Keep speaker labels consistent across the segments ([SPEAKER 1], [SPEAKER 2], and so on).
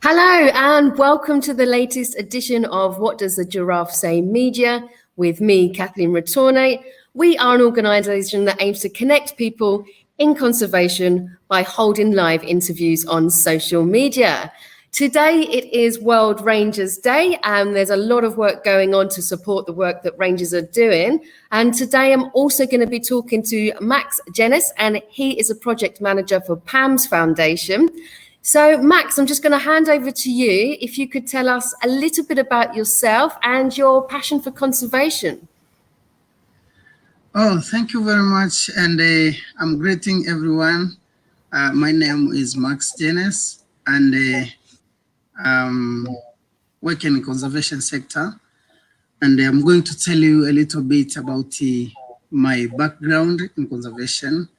[SPEAKER 1] Hello and welcome to the latest edition of What Does the Giraffe Say Media with me, Kathleen Ratorne. We are an organisation that aims to connect people in conservation by holding live interviews on social media. Today it is World Rangers Day and there's a lot of work going on to support the work that rangers are doing. And today I'm also going to be talking to Max Jennis, and he is a project manager for PAMS Foundation. So Max, I'm just going to hand over to you. If you could tell us a little bit about yourself and your passion for conservation.
[SPEAKER 2] Oh, thank you very much. And I'm greeting everyone. My name is Max Jennis, and I'm working in the conservation sector. And I'm going to tell you a little bit about my background in conservation.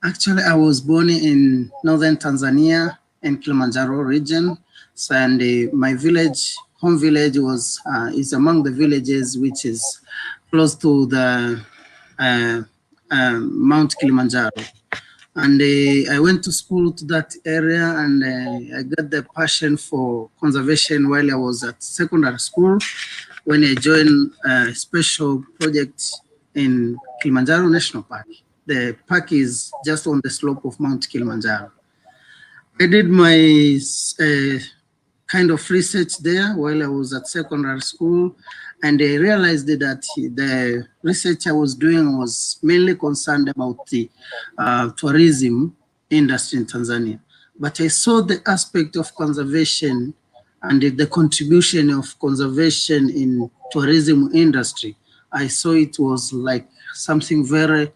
[SPEAKER 2] Actually, I was born in northern Tanzania in Kilimanjaro region. So, and my village, home village, is among the villages which is close to the Mount Kilimanjaro. And I went to school to that area, and I got the passion for conservation while I was at secondary school when I joined a special project in Kilimanjaro National Park. The park is just on the slope of Mount Kilimanjaro. I did my kind of research there while I was at secondary school, and I realized that the research I was doing was mainly concerned about the tourism industry in Tanzania. But I saw the aspect of conservation and the contribution of conservation in tourism industry. I saw it was like something very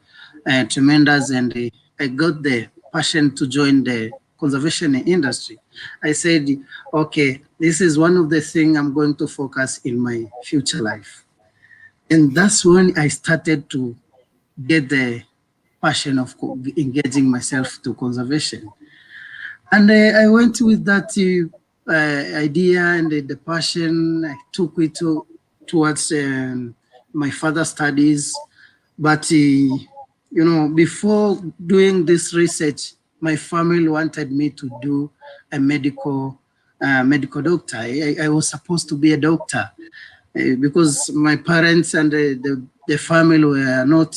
[SPEAKER 2] tremendous, and I got the passion to join the conservation industry. I said, okay, this is one of the things I'm going to focus in my future life. And that's when I started to get the passion of engaging myself to conservation. And I went with that idea and the passion. I took it towards my further studies. But, you know, before doing this research, my family wanted me to do a medical doctor. I was supposed to be a doctor because my parents and the family were not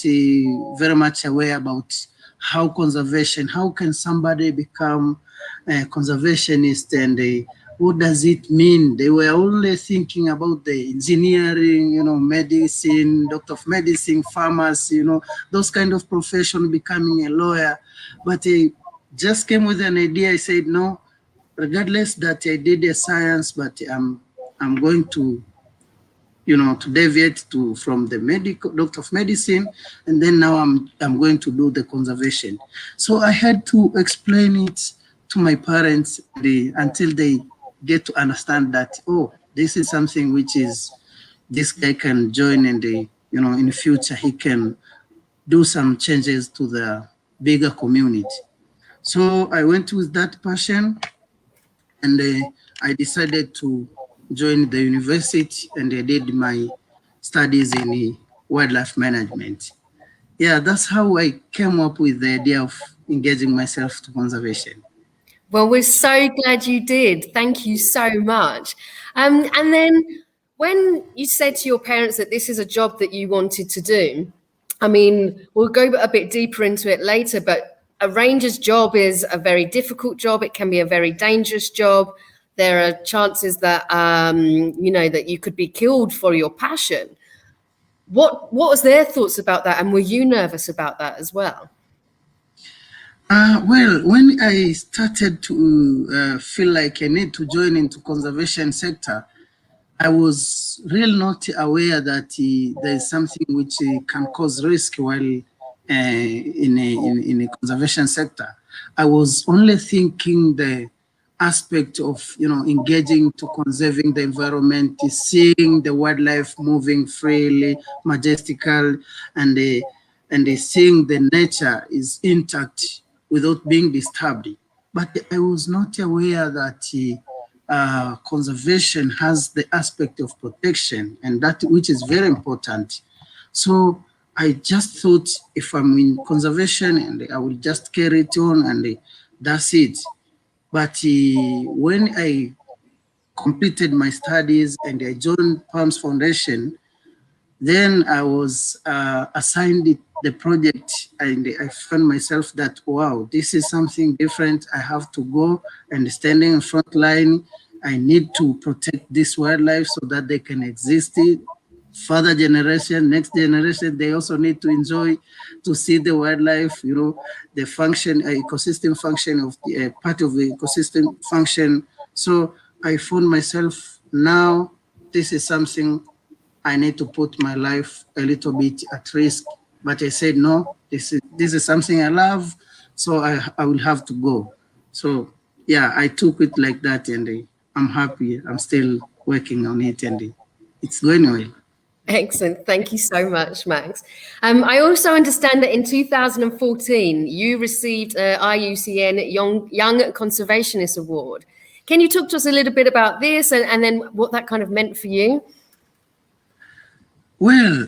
[SPEAKER 2] very much aware about how can somebody become a conservationist, and what does it mean? They were only thinking about the engineering, you know, medicine, doctor of medicine, pharmacy, you know, those kind of profession, becoming a lawyer. But I just came with an idea. I said, no, regardless that I did a science, but I'm going to, you know, to deviate from the doctor of medicine, and then now I'm going to do the conservation. So I had to explain it to my parents until they get to understand that, oh, this is something which is, this guy can join, and you know, in the future he can do some changes to the bigger community. So I went with that passion, and I decided to join the university, and I did my studies in wildlife management. Yeah, that's how I came up with the idea of engaging myself to conservation.
[SPEAKER 1] Well, we're so glad you did. Thank you so much. And then when you said to your parents that this is a job that you wanted to do, I mean, we'll go a bit deeper into it later, but a ranger's job is a very difficult job. It can be a very dangerous job. There are chances that, you know, that you could be killed for your passion. What was their thoughts about that? And were you nervous about that as well?
[SPEAKER 2] Well, when I started to feel like I need to join into conservation sector, I was really not aware that there is something which can cause risk while in a conservation sector. I was only thinking the aspect of, you know, engaging to conserving the environment, seeing the wildlife moving freely, majestical, and seeing the nature is intact without being disturbed. But I was not aware that conservation has the aspect of protection, and that which is very important. So I just thought, if I'm in conservation, and I will just carry it on, and that's it. But when I completed my studies and I joined PAMS Foundation, then I was assigned the project, and I found myself that, wow, this is something different. I have to go and standing in front line. I need to protect this wildlife so that they can exist. Further generation, next generation, they also need to enjoy, to see the wildlife, you know, the function, ecosystem function of the part of the ecosystem function. So I found myself now, this is something I need to put my life a little bit at risk. But I said, no, this is something I love, so I will have to go. So yeah, I took it like that, and I'm happy. I'm still working on it, and it's going well.
[SPEAKER 1] Excellent. Thank you so much, Max. I also understand that in 2014, you received a IUCN Young Conservationist Award. Can you talk to us a little bit about this and then what that kind of meant for you?
[SPEAKER 2] Well,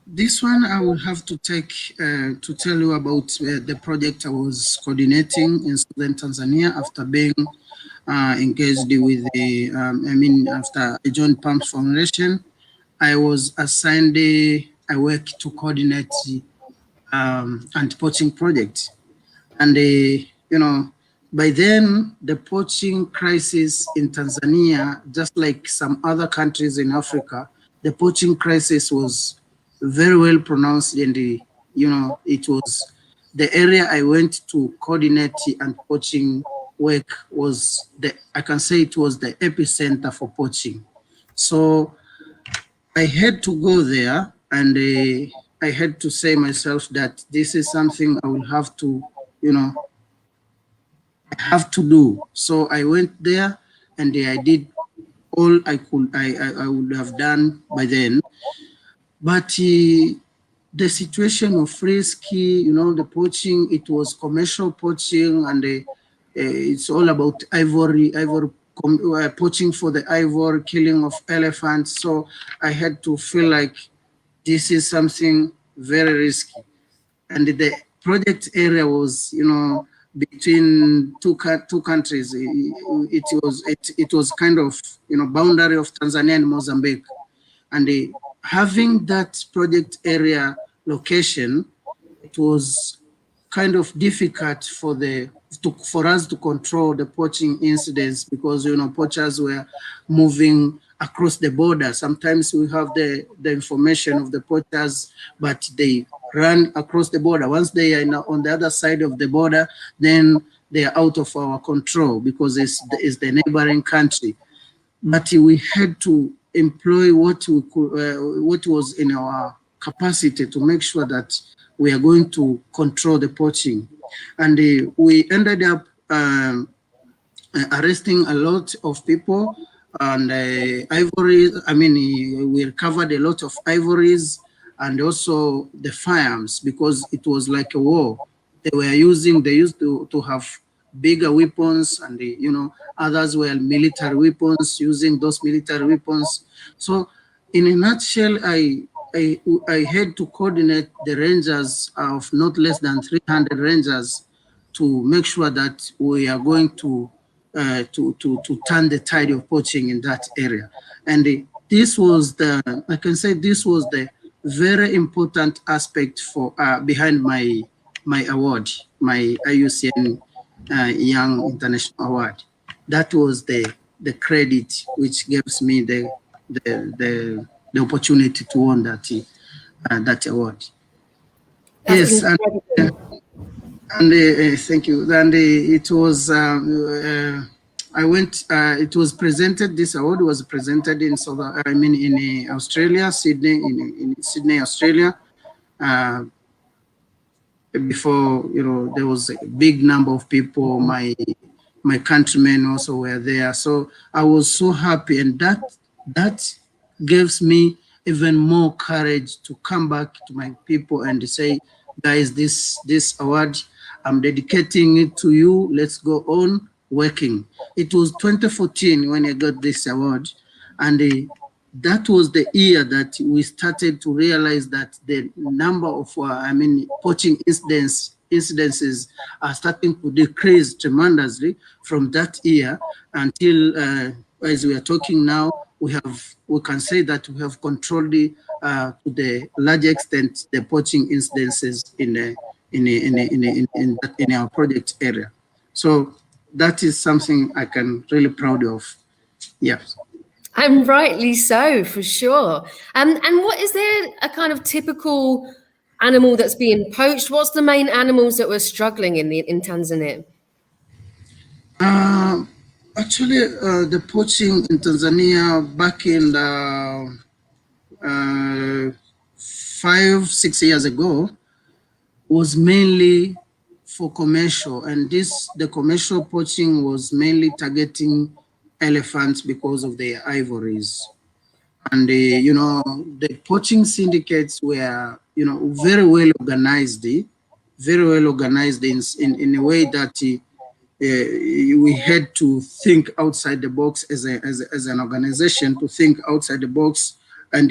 [SPEAKER 2] this one I will have to take to tell you about the project I was coordinating in southern Tanzania after being engaged with the, after I joined PAMS Foundation. I was assigned a work to coordinate the anti-poaching project. And, you know, by then, the poaching crisis in Tanzania, just like some other countries in Africa, the poaching crisis was very well pronounced. And, you know, it was the area I went to coordinate and poaching work was I can say it was the epicenter for poaching. So I had to go there, and I had to say myself that this is something I will have to, you know, I have to do. So I went there, and I did all I would have done by then. But the situation of risky, you know, the poaching, it was commercial poaching, and it's all about ivory poaching for the ivory, killing of elephants. So I had to feel like this is something very risky. And the project area was, you know, between two countries. It was kind of, you know, boundary of Tanzania and Mozambique. And having that project area location, it was kind of difficult for us to control the poaching incidents, because, you know, poachers were moving across the border. Sometimes we have the information of the poachers, but they run across the border. Once they are on the other side of the border, then they are out of our control, because it's the neighboring country. But we had to employ what we could, what was in our capacity, to make sure that we are going to control the poaching. And we ended up arresting a lot of people, and ivories. I mean, we recovered a lot of ivories, and also the firearms, because it was like a war. They used to have bigger weapons, and you know, others were military weapons, using those military weapons. So in a nutshell, I had to coordinate the rangers of not less than 300 rangers, to make sure that we are going to turn the tide of poaching in that area. And this was I can say this was the very important aspect for behind my award, my IUCN Young International Award. That was the credit which gives me the opportunity to win that award.
[SPEAKER 1] That's
[SPEAKER 2] Yes, and thank you. And it was I went. It was presented. This award was presented in in Australia, Sydney, in Sydney, Australia. Before, you know, there was a big number of people. My countrymen also were there, so I was so happy, and that gives me even more courage to come back to my people and say, guys, this award, I'm dedicating it to you. Let's go on working. It was 2014 when I got this award, and that was the year that we started to realize that the number of poaching incidents incidences are starting to decrease tremendously from that year until, as we are talking now, we can say that we have controlled to the large extent the poaching incidences in our project area. So that is something I can really proud of. Yes.
[SPEAKER 1] And rightly so, for sure. And what is there a kind of typical animal that's being poached? What's the main animals that were struggling in Tanzania?
[SPEAKER 2] Actually, the poaching in Tanzania back in 5-6 years ago was mainly for commercial, and the commercial poaching was mainly targeting elephants because of their ivories. And the poaching syndicates were very well organized, in a way that we had to think outside the box as an organization, to think outside the box, and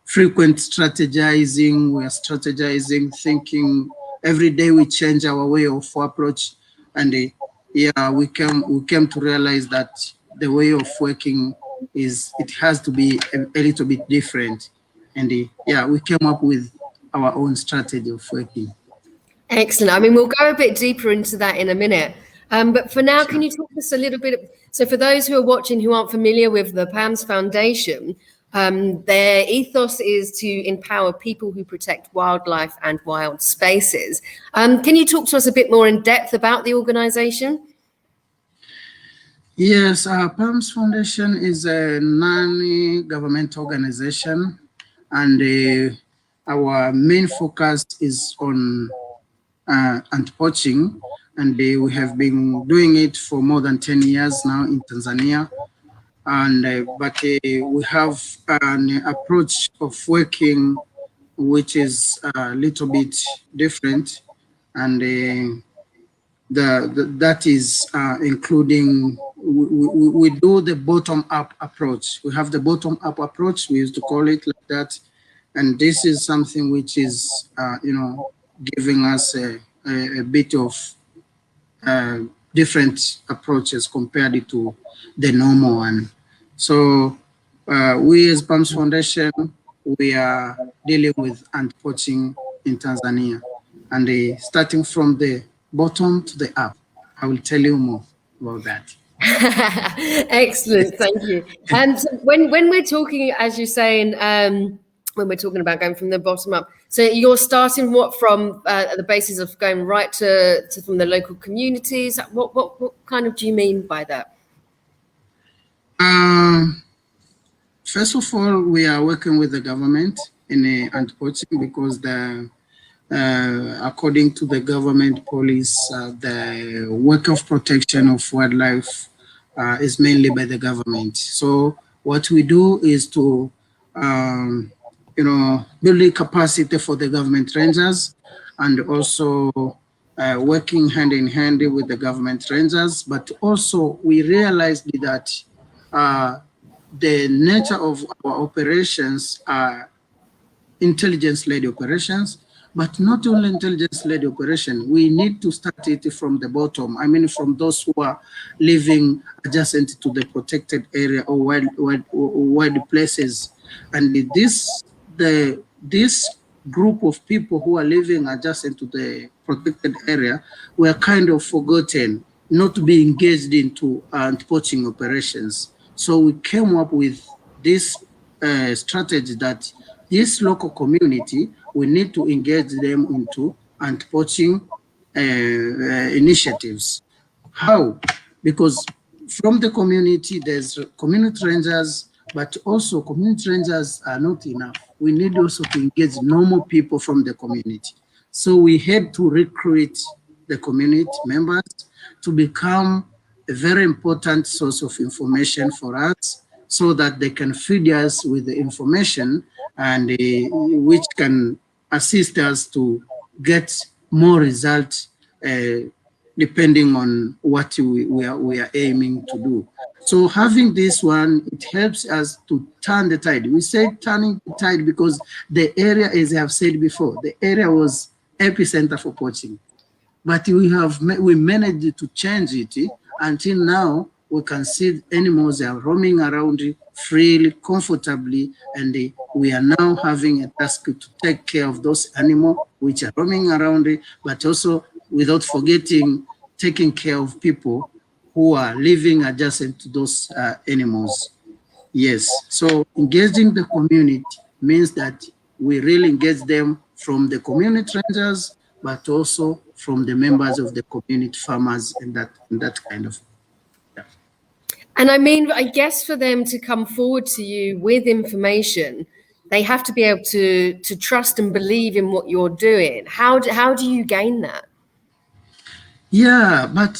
[SPEAKER 2] frequent strategizing. We are strategizing, thinking every day. We change our way of approach, and yeah, we came to realize that the way of working it has to be a little bit different, and yeah, we came up with our own strategy of working.
[SPEAKER 1] Excellent. I mean, we'll go a bit deeper into that in a minute. But for now, can you talk us a little bit? So for those who are watching who aren't familiar with the PAMS Foundation, their ethos is to empower people who protect wildlife and wild spaces. Can you talk to us a bit more in depth about the organization?
[SPEAKER 2] Yes, PAMS Foundation is a non-government organization, and our main focus is on anti-poaching, and we have been doing it for more than 10 years now in Tanzania. And but we have an approach of working which is a little bit different, and that is including we do the bottom-up approach. We have the bottom-up approach. We used to call it like that, and this is something which is giving us a bit of different approaches compared to the normal one. So we as PAMS Foundation, we are dealing with anti-poaching in Tanzania, and starting from the bottom to the up. I will tell you more about that.
[SPEAKER 1] Excellent, thank you. And so when we're talking, as you're saying, when we're talking about going from the bottom up, so you're starting what from the basis of going right to from the local communities. What kind of do you mean by that?
[SPEAKER 2] First of all, we are working with the government in anti-poaching because according to the government policy, the work of protection of wildlife is mainly by the government. So what we do is to building capacity for the government rangers, and also working hand in hand with the government rangers. But also we realized that the nature of our operations are intelligence-led operations, but not only intelligence-led operation. We need to start it from the bottom. I mean, from those who are living adjacent to the protected area or wild places. And this group of people who are living adjacent to the protected area were kind of forgotten, not to be engaged into poaching operations. So we came up with this strategy that this local community, we need to engage them into anti-poaching initiatives. How? Because from the community, there's community rangers, but also community rangers are not enough. We need also to engage normal people from the community. So we had to recruit the community members to become a very important source of information for us, so that they can feed us with the information and which can assist us to get more results depending on what we are aiming to do. So having this one, it helps us to turn the tide. We say turning the tide because the area, as I have said before, the area was epicenter for poaching. But we managed to change it until now. We can see animals are roaming around freely, comfortably, and we are now having a task to take care of those animals which are roaming around, but also without forgetting taking care of people who are living adjacent to those animals. Yes, so engaging the community means that we really engage them from the community rangers, but also from the members of the community farmers and that kind of. Yeah.
[SPEAKER 1] And I mean, I guess for them to come forward to you with information, they have to be able to trust and believe in what you're doing. How do you gain that?
[SPEAKER 2] Yeah, but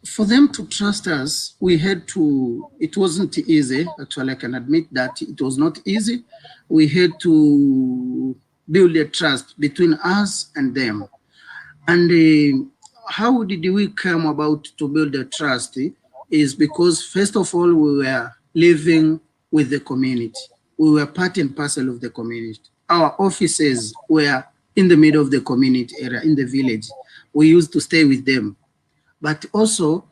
[SPEAKER 2] for them to trust us, we had to, it wasn't easy. Actually, I can admit that it was not easy. We had to build a trust between us and them. And how did we come about to build a trust? Is because, first of all, we were living with the community. We were part and parcel of the community. Our offices were in the middle of the community area, in the village. We used to stay with them. But also,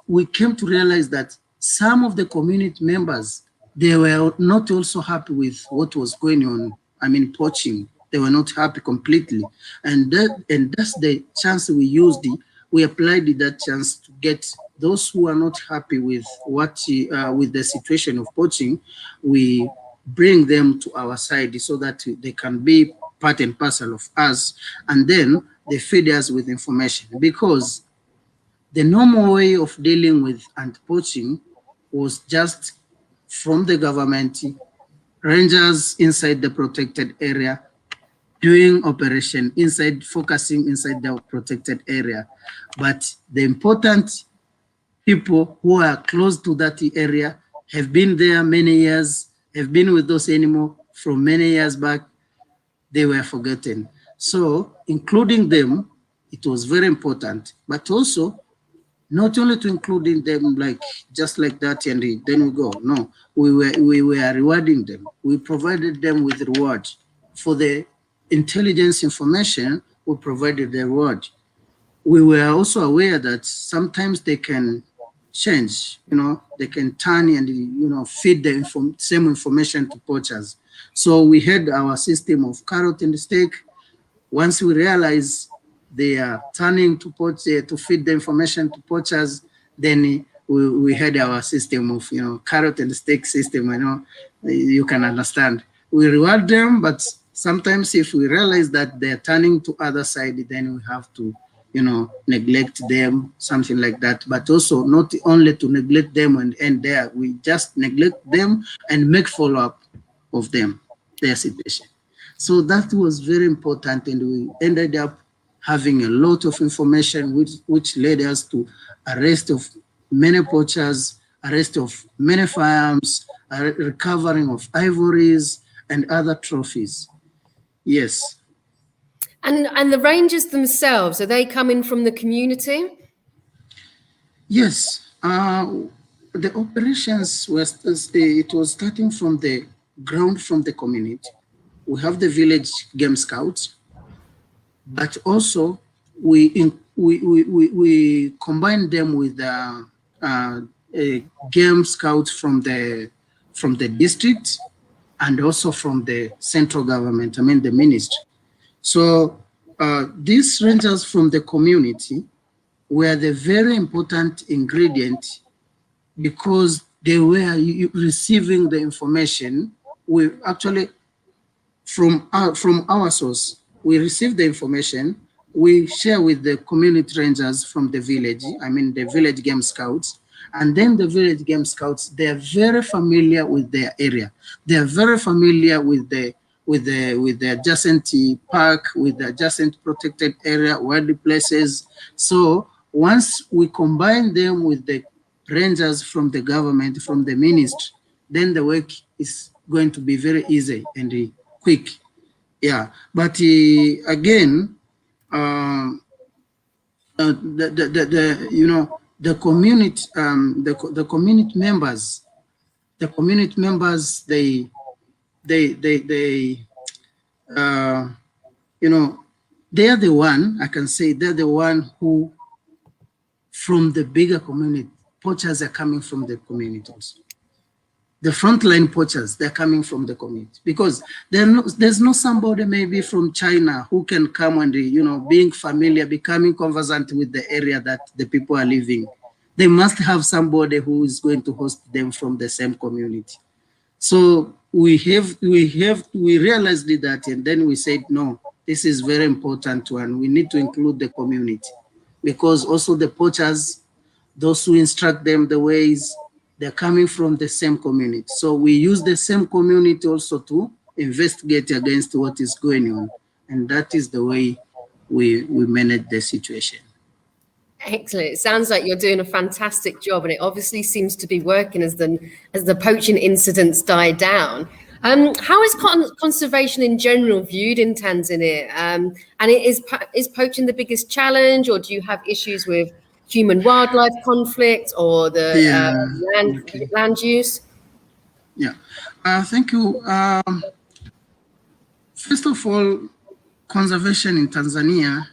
[SPEAKER 2] we came to realize that some of the community members, they were not also happy with what was going on. I mean, poaching. They were not happy completely. And that's the chance we used. We applied that chance to get those who are not happy with with the situation of poaching. We bring them to our side so that they can be part and parcel of us. And then they feed us with information, because the normal way of dealing with anti-poaching was just from the government, rangers inside the protected area, doing operation inside, focusing inside the protected area. But the important people who are close to that area have been there many years, have been with those animals from many years back. They were forgotten. So including them, it was very important, but also not only to including them like just like that and then we go. No, we were rewarding them. We provided them with reward for the intelligence information. We provided the reward. We were also aware that sometimes they can change, they can turn and feed the same information to poachers. So we had our system of carrot and stick. Once we realize they are turning to to feed the information to poachers, then we had our system of carrot and stick system. You can understand. We reward them, but sometimes if we realize that they're turning to other side, then we have to neglect them, something like that. But also not only to neglect them and end there, we just neglect them and make follow-up of them, their situation. So that was very important, and we ended up having a lot of information which led us to arrest of many poachers, arrest of many firearms, recovering of ivories and other trophies. Yes.
[SPEAKER 1] And the rangers themselves, are they coming from the community?
[SPEAKER 2] Yes. The operations it was starting from the ground, from the community. We have the village game scouts, but also we combine them with game scouts from the district and also from the central government, I mean the ministry. So these rangers from the community were the very important ingredient, because they were receiving the information. We actually, from our source, we receive the information, we share with the community rangers from the village, I mean the village game scouts, and then the village game scouts, they are very familiar with their area. They are very familiar with the adjacent park, with the adjacent protected area, wild places. So once we combine them with the rangers from the government, from the ministry, then the work is going to be very easy and quick. Yeah, but again, the community, the community members, they they are the one, I can say, they're the one who, from the bigger community, poachers are coming from the community also. The frontline poachers, they're coming from the community, because there's no somebody maybe from China who can come and, being familiar, becoming conversant with the area that the people are living. They must have somebody who is going to host them from the same community. So we realized that, and then we said, no, this is very important one. We need to include the community, because also the poachers, those who instruct them the ways, they're coming from the same community. So we use the same community also to investigate against what is going on. And that is the way we manage the situation.
[SPEAKER 1] Excellent. It sounds like you're doing a fantastic job, and it obviously seems to be working as the poaching incidents die down. How is conservation in general viewed in Tanzania? And is poaching the biggest challenge, or do you have issues with human-wildlife conflict or the land use?
[SPEAKER 2] Yeah, thank you. First of all, conservation in Tanzania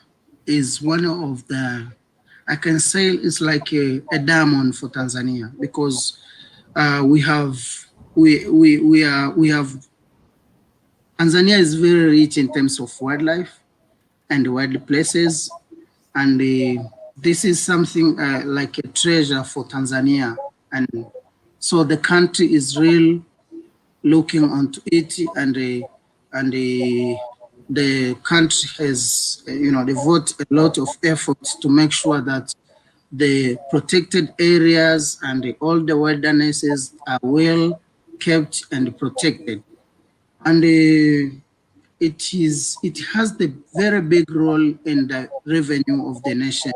[SPEAKER 2] is one of the, I can say it's like a diamond for Tanzania, because we have Tanzania is very rich in terms of wildlife and wild places, and this is something like a treasure for Tanzania, and so the country is really looking onto it, and the country has devote a lot of effort to make sure that the protected areas and all the wildernesses are well kept and protected, and it has the very big role in the revenue of the nation.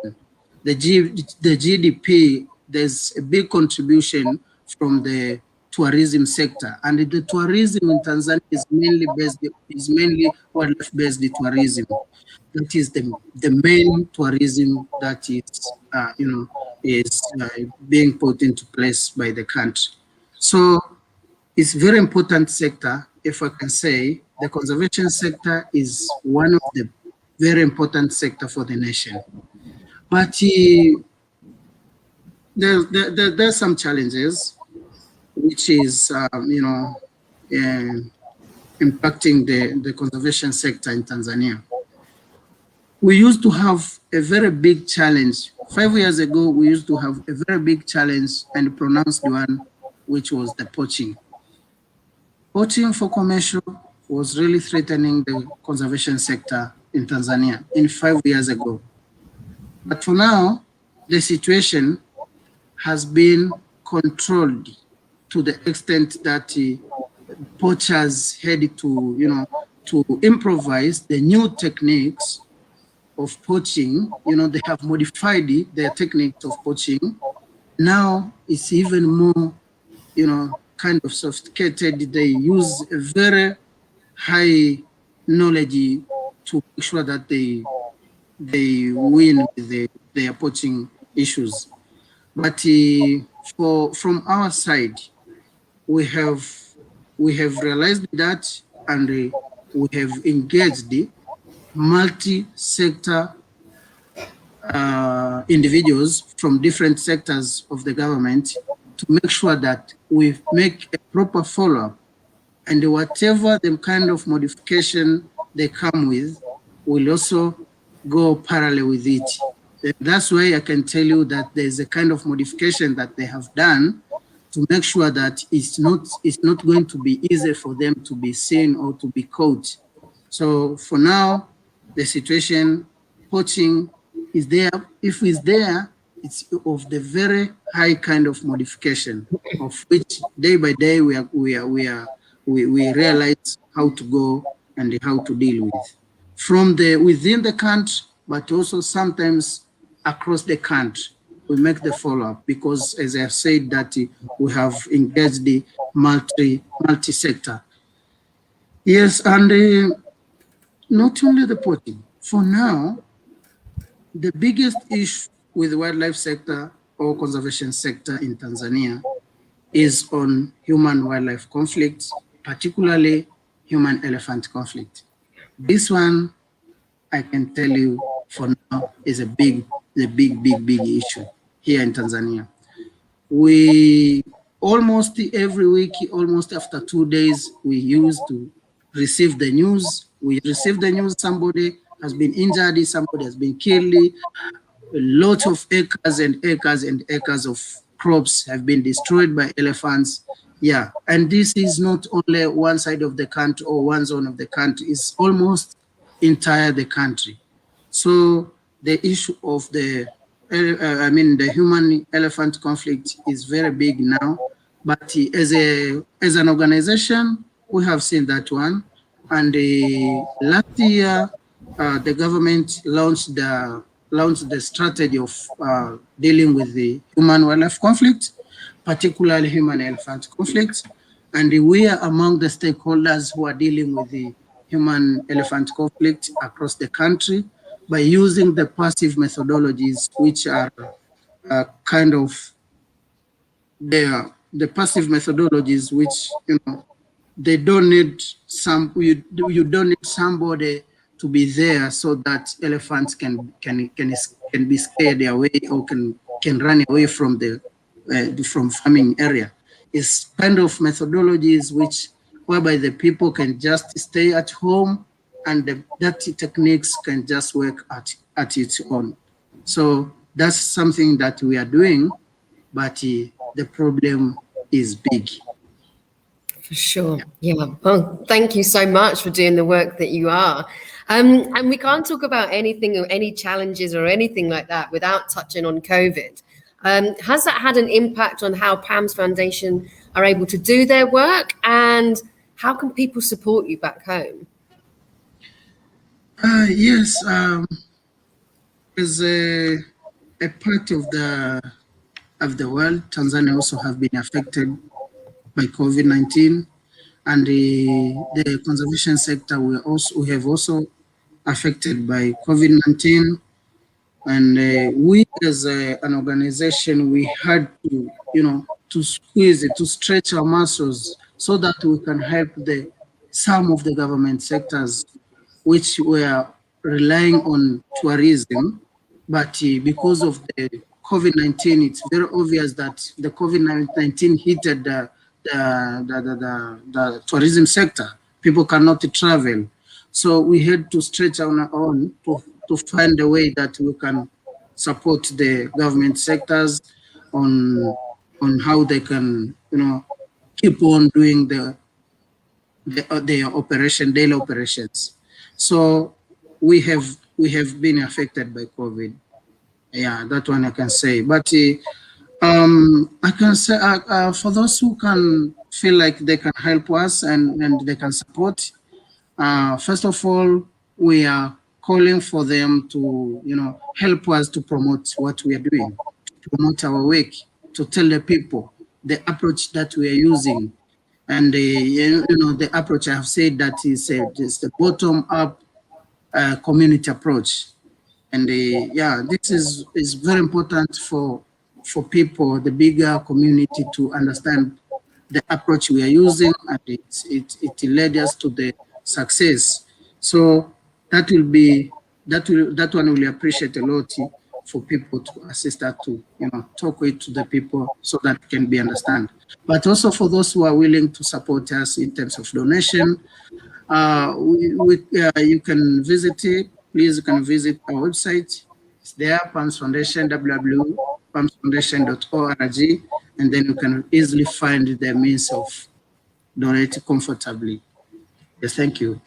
[SPEAKER 2] The GDP, there's a big contribution from the tourism sector, and the tourism in Tanzania is mainly wildlife-based tourism. That is the main tourism that is being put into place by the country. So it's a very important sector. If I can say, the conservation sector is one of the very important sector for the nation. But there's some challenges, which is impacting the conservation sector in Tanzania. We used to have a very big challenge. 5 years ago, we used to have a very big challenge, and pronounced one, which was the poaching. Poaching for commercial was really threatening the conservation sector in Tanzania 5 years ago. But for now, the situation has been controlled to the extent that poachers had to improvise the new techniques of poaching. They have modified their techniques of poaching. Now it's even more, kind of sophisticated. They use a very high knowledge to make sure that they win with their poaching issues. But from our side, we have realized that, and we have engaged multi-sector individuals from different sectors of the government to make sure that we make a proper follow-up, and whatever the kind of modification they come with, will also go parallel with it. That's why I can tell you that there's a kind of modification that they have done to make sure that it's not going to be easy for them to be seen or to be caught. So for now, the situation, poaching is there. If it's there, it's of the very high kind of modification, of which day by day we realize how to go and how to deal with, from within the country, but also sometimes across the country. We make the follow-up, because, as I have said, that we have engaged the multi-sector. Yes, and not only the poaching. For now, the biggest issue with the wildlife sector or conservation sector in Tanzania is on human-wildlife conflicts, particularly human-elephant conflict. This one, I can tell you for now is a big issue here in Tanzania. We almost every week, almost after 2 days, we used to receive the news. We receive the news, somebody has been injured, somebody has been killed, a lot of acres and acres and acres of crops have been destroyed by elephants. Yeah, and this is not only one side of the country or one zone of the country, it's almost entire the country. So the issue of the the human elephant conflict is very big now, but as an organization, we have seen that one. And last year, the government launched the strategy of dealing with the human-wildlife conflict, particularly human-elephant conflict. And we are among the stakeholders who are dealing with the human-elephant conflict across the country by using the passive methodologies, which are kind of the passive methodologies, which they don't need you don't need somebody to be there so that elephants can be scared away or can run away from the from farming area. It's kind of methodologies whereby the people can just stay at home and the dirty techniques can just work at its own. So that's something that we are doing, but the problem is big.
[SPEAKER 1] For sure. Yeah. Well, thank you so much for doing the work that you are. And we can't talk about anything or any challenges or anything like that without touching on COVID. Has that had an impact on how PAMS Foundation are able to do their work, and how can people support you back home?
[SPEAKER 2] Yes, as a part of the world, Tanzania also have been affected by COVID-19, and the conservation sector we have also affected by COVID-19. And we as an organization, we had to, to squeeze it, to stretch our muscles so that we can help some of the government sectors which were relying on tourism. But because of the COVID-19, it's very obvious that the COVID-19 hit the tourism sector. People cannot travel. So we had to stretch on our own to find a way that we can support the government sectors on how they can, keep on doing their daily operations. So we have been affected by COVID. Yeah, that one I can say. But I can say for those who can feel like they can help us and they can support, first of all, we are calling for them to, help us to promote what we are doing, to promote our work, to tell the people the approach that we are using. And the approach I have said that is the bottom-up community approach. And yeah, this is very important for people, the bigger community, to understand the approach we are using, and it led us to the success. So that one will appreciate a lot for people to assist us to talk to the people so that it can be understand. But also for those who are willing to support us in terms of donation, you can visit it. Please, you can visit our website. It's there, PAMS Foundation, www.pamsfoundation.org, and then you can easily find the means of donating comfortably. Yes, thank you.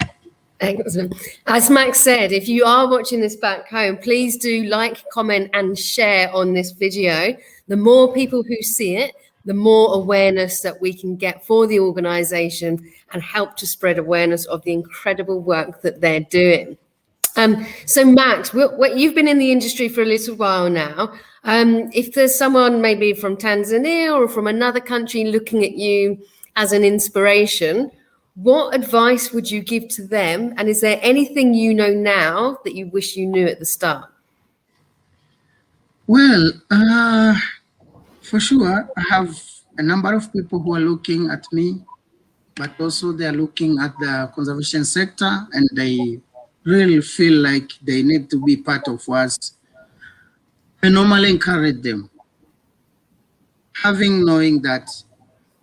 [SPEAKER 1] Excellent. As Max said, if you are watching this back home, please do like, comment, and share on this video. The more people who see it, the more awareness that we can get for the organization and help to spread awareness of the incredible work that they're doing. So Max, you've been in the industry for a little while now. If there's someone maybe from Tanzania or from another country looking at you as an inspiration, what advice would you give to them? And is there anything you know now that you wish you knew at the start?
[SPEAKER 2] Well, for sure, I have a number of people who are looking at me, but also they are looking at the conservation sector, and they really feel like they need to be part of us, I normally encourage them, knowing that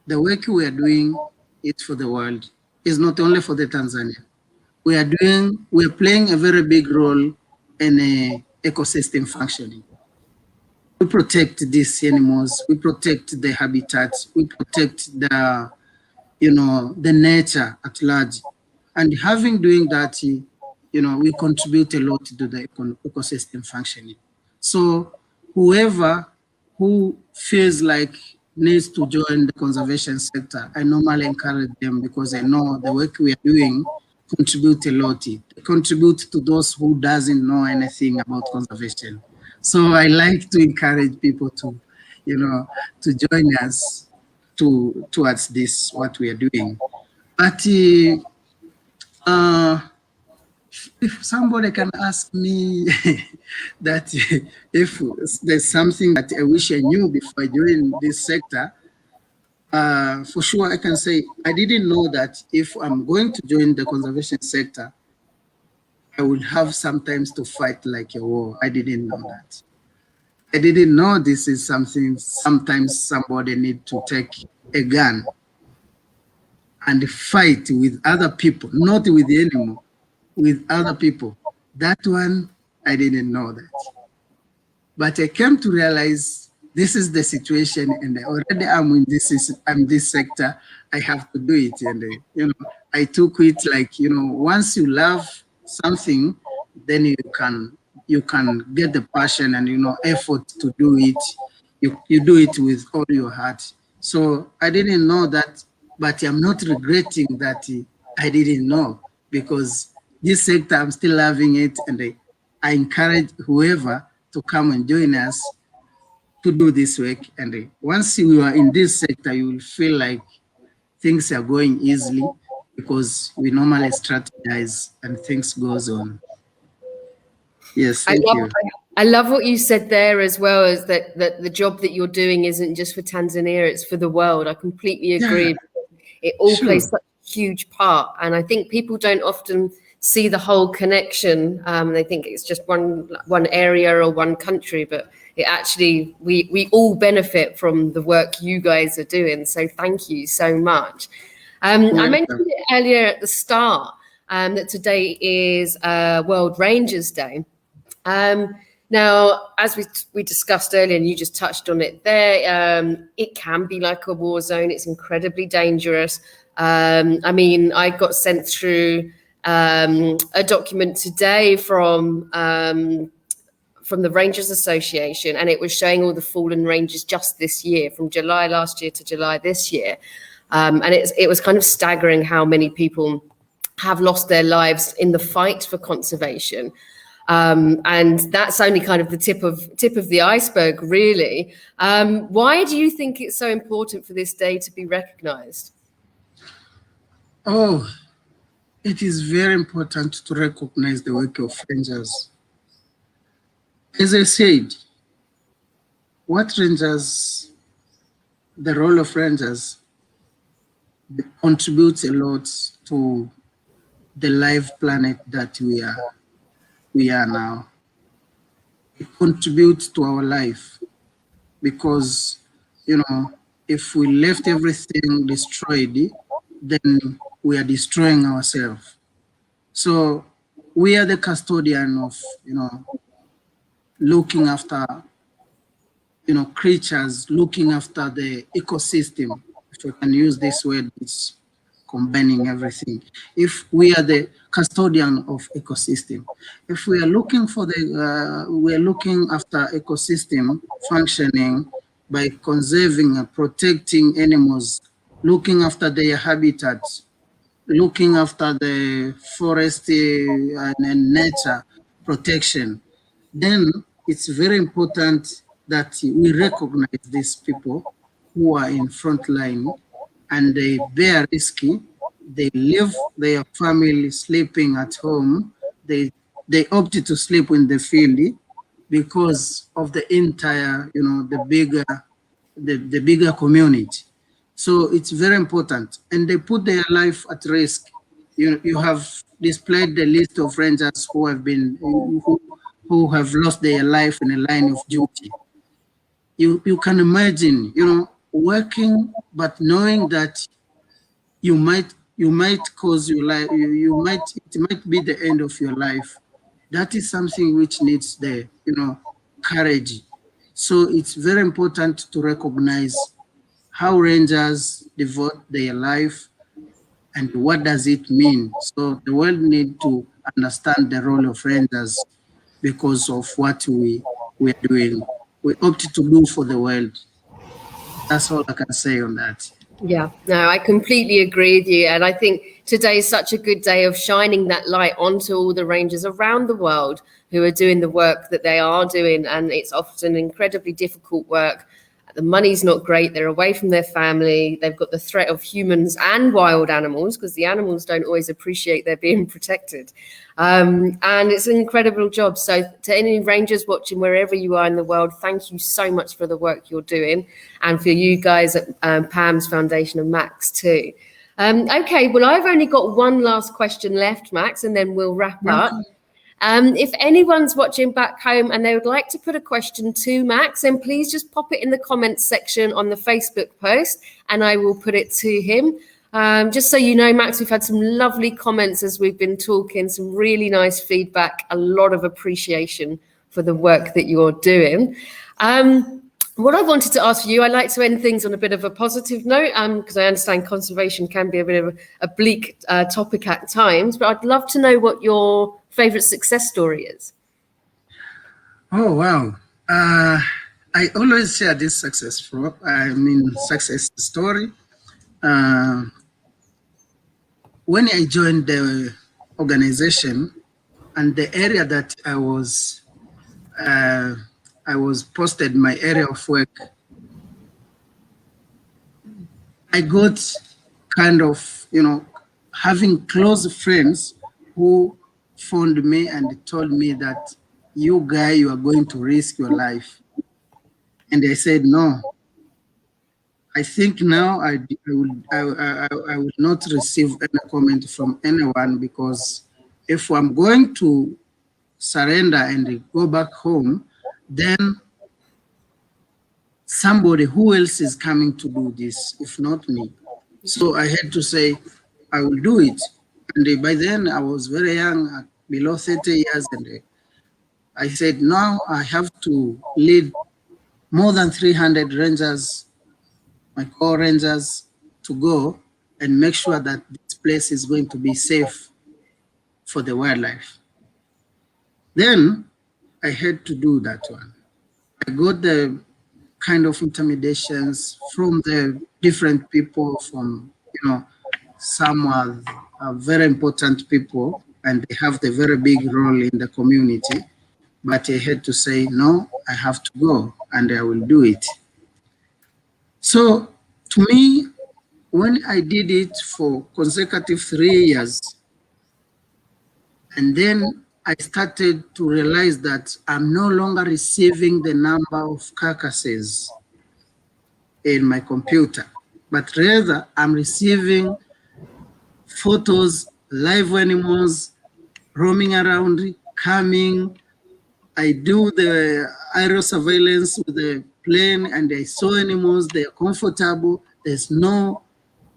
[SPEAKER 2] the work we are doing is for the world, is not only for the Tanzania. We are playing a very big role in a ecosystem functioning. We protect these animals, we protect the habitats, we protect the, the nature at large. And doing that, we contribute a lot to the ecosystem functioning. So whoever who feels like needs to join the conservation sector, I normally encourage them because I know the work we are doing contribute a lot. It contribute to those who doesn't know anything about conservation. So I like to encourage people to, to join us towards this, what we are doing. But if somebody can ask me that if there's something that I wish I knew before I joined this sector, for sure I can say I didn't know that if I'm going to join the conservation sector, I would have sometimes to fight like a war. I didn't know that. I didn't know this is something sometimes somebody need to take a gun and fight with other people, not with the animal, with other people. That one, I didn't know that. But I came to realize this is the situation, and already I'm in this sector. I have to do it, and I took it like once you love something, then you can get the passion and effort to do it. You do it with all your heart. So I didn't know that, but I'm not regretting that I didn't know, because this sector I'm still loving it, and I encourage whoever to come and join us to do this work. And once you are in this sector, you will feel like things are going easily because we normally strategize and things goes on. Yes, thank you.
[SPEAKER 1] I love what you said there as well, is that the job that you're doing isn't just for Tanzania, it's for the world. I completely agree. Yeah, it all plays such a huge part. And I think people don't often see the whole connection. They think it's just one area or one country, but it actually, we all benefit from the work you guys are doing. So thank you so much. I mentioned it earlier at the start that today is World Rangers Day. Now, as we discussed earlier, and you just touched on it there, it can be like a war zone. It's incredibly dangerous. I mean, I got sent through a document today from the Rangers Association, and it was showing all the fallen rangers just this year, from July last year to July this year. And it was kind of staggering how many people have lost their lives in the fight for conservation. And that's only kind of the tip of the iceberg, really. Why do you think it's so important for this day to be recognized?
[SPEAKER 2] Oh, it is very important to recognize the work of rangers. As I said, the role of rangers contributes a lot to the live planet that we are now. It contributes to our life because, if we left everything destroyed, then we are destroying ourselves. So we are the custodian of, looking after, creatures, looking after the ecosystem. If we can use this word, it's combining everything. If we are the custodian of ecosystem, if we are looking for we are looking after ecosystem functioning by conserving and protecting animals, looking after their habitats, looking after the forest and nature protection, then it's very important that we recognize these people who are in front line and they bear risky. They leave their family sleeping at home. They opted to sleep in the field because of the entire, the bigger community. So it's very important, and they put their life at risk. You have displayed the list of rangers who have lost their life in a line of duty. You can imagine, working but knowing that you might cause your life, it might be the end of your life. That is something which needs the courage. So it's very important to recognize how rangers devote their life and what does it mean. So the world needs to understand the role of rangers because of what we are doing. We opt to do for the world. That's all I can say on that.
[SPEAKER 1] Yeah, no, I completely agree with you. And I think today is such a good day of shining that light onto all the rangers around the world who are doing the work that they are doing. And it's often incredibly difficult work. The money's not great. They're away from their family. They've got the threat of humans and wild animals, because the animals don't always appreciate they're being protected. And it's an incredible job. So to any rangers watching wherever you are in the world, thank you so much for the work you're doing, and for you guys at PAMS Foundation and Max too. Okay, well, I've only got one last question left, Max, and then we'll wrap up. If anyone's watching back home and they would like to put a question to Max, then please just pop it in the comments section on the Facebook post and I will put it to him. Just so you know, Max, we've had some lovely comments as we've been talking, some really nice feedback, a lot of appreciation for the work that you're doing. What I wanted to ask you, I like to end things on a bit of a positive note, because I understand conservation can be a bit of a bleak topic at times, but I'd love to know what your favorite success story is.
[SPEAKER 2] Oh, wow. I always share this success story. When I joined the organization and the area that I was posted, my area of work, I got kind of, having close friends who phoned me and told me that, you are going to risk your life. And I said, no, I think now I will not receive any comment from anyone, because if I'm going to surrender and go back home, then somebody who else is coming to do this, if not me? So I had to say, I will do it. And by then I was very young, below 30 years, and I said, now I have to lead more than 300 rangers, my core rangers, to go and make sure that this place is going to be safe for the wildlife. Then I had to do that one. I got the kind of intimidations from the different people, from, some are very important people and they have the very big role in the community, but I had to say, no, I have to go and I will do it. So to me, when I did it for consecutive 3 years, and then I started to realize that I'm no longer receiving the number of carcasses in my computer, but rather I'm receiving photos, live animals roaming around, coming. I do the aerial surveillance with the plane and I saw animals, they're comfortable, there's no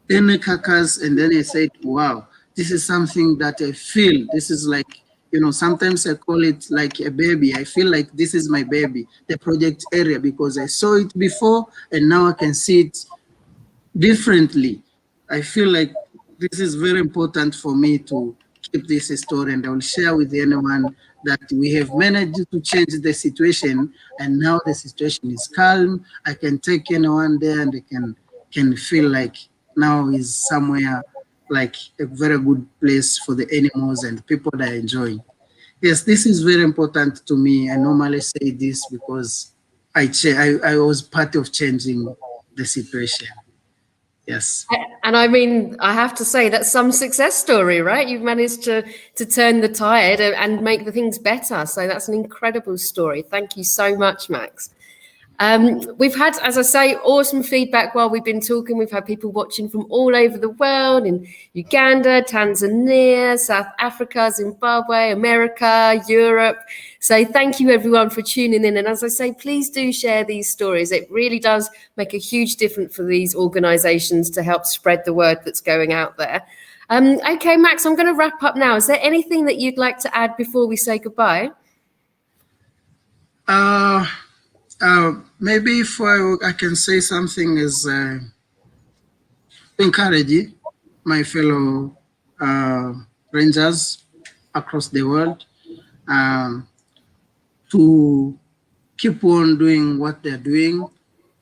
[SPEAKER 2] any carcass, and then I said, wow, this is something that I feel, this is like, sometimes I call it like a baby. I feel like this is my baby, the project area, because I saw it before and now I can see it differently. I feel like this is very important for me to keep this story, and I will share with anyone that we have managed to change the situation and now the situation is calm. I can take anyone there and they can feel like now is somewhere like a very good place for the animals and people that are enjoying. Yes, this is very important to me. I normally say this because I was part of changing the situation. Yes.
[SPEAKER 1] And I mean, I have to say that's some success story, right? You've managed to turn the tide and make the things better. So that's an incredible story. Thank you so much, Max. We've had, as I say, awesome feedback while we've been talking. We've had people watching from all over the world, in Uganda, Tanzania, South Africa, Zimbabwe, America, Europe. So thank you everyone for tuning in. And as I say, please do share these stories. It really does make a huge difference for these organisations to help spread the word that's going out there. Okay, Max, I'm going to wrap up now. Is there anything that you'd like to add before we say goodbye?
[SPEAKER 2] Maybe if I can say something is encourage my fellow rangers across the world to keep on doing what they're doing,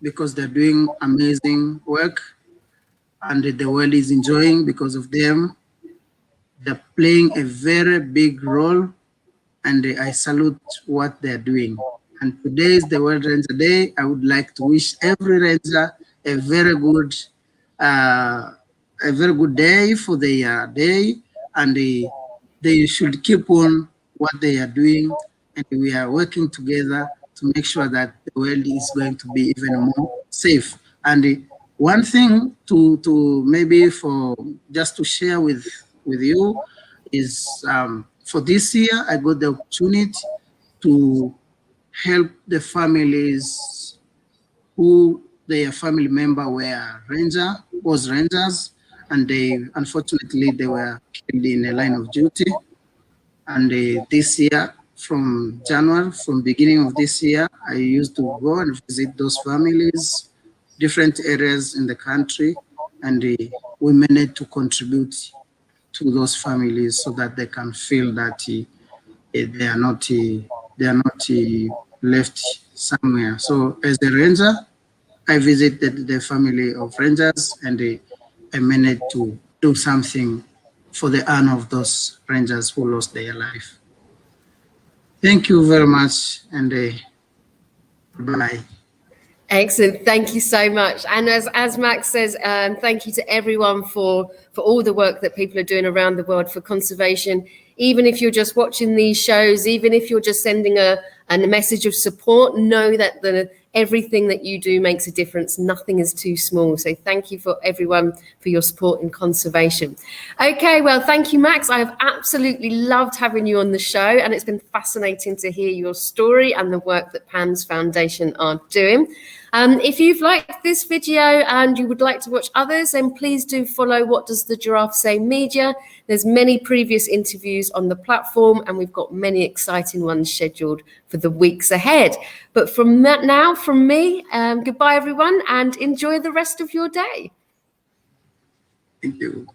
[SPEAKER 2] because they're doing amazing work and the world is enjoying because of them. They're playing a very big role, and I salute what they're doing. And today is the World Ranger Day. I would like to wish every ranger a very good day for their day, and they should keep on what they are doing, and we are working together to make sure that the world is going to be even more safe. And one thing to maybe for just to share with you is for this year, I got the opportunity to help the families who their family member was rangers, and unfortunately they were killed in a line of duty. And this year, from January, from beginning of this year, I used to go and visit those families, different areas in the country, and we managed to contribute to those families so that they can feel that they are not left somewhere. So as a ranger, I visited the family of rangers, and I managed to do something for the honor of those rangers who lost their life. Thank you very much, and bye.
[SPEAKER 1] Excellent. Thank you so much. And as Max says, thank you to everyone for all the work that people are doing around the world for conservation. Even if you're just watching these shows, even if you're just sending a message of support, know that everything that you do makes a difference. Nothing is too small. So thank you for everyone for your support in conservation. Okay, well, thank you, Max. I have absolutely loved having you on the show, and it's been fascinating to hear your story and the work that PAMS Foundation are doing. If you've liked this video and you would like to watch others, then please do follow What Does the Giraffe Say Media. There's many previous interviews on the platform, and we've got many exciting ones scheduled for the weeks ahead. But from me, goodbye everyone, and enjoy the rest of your day.
[SPEAKER 2] Thank you.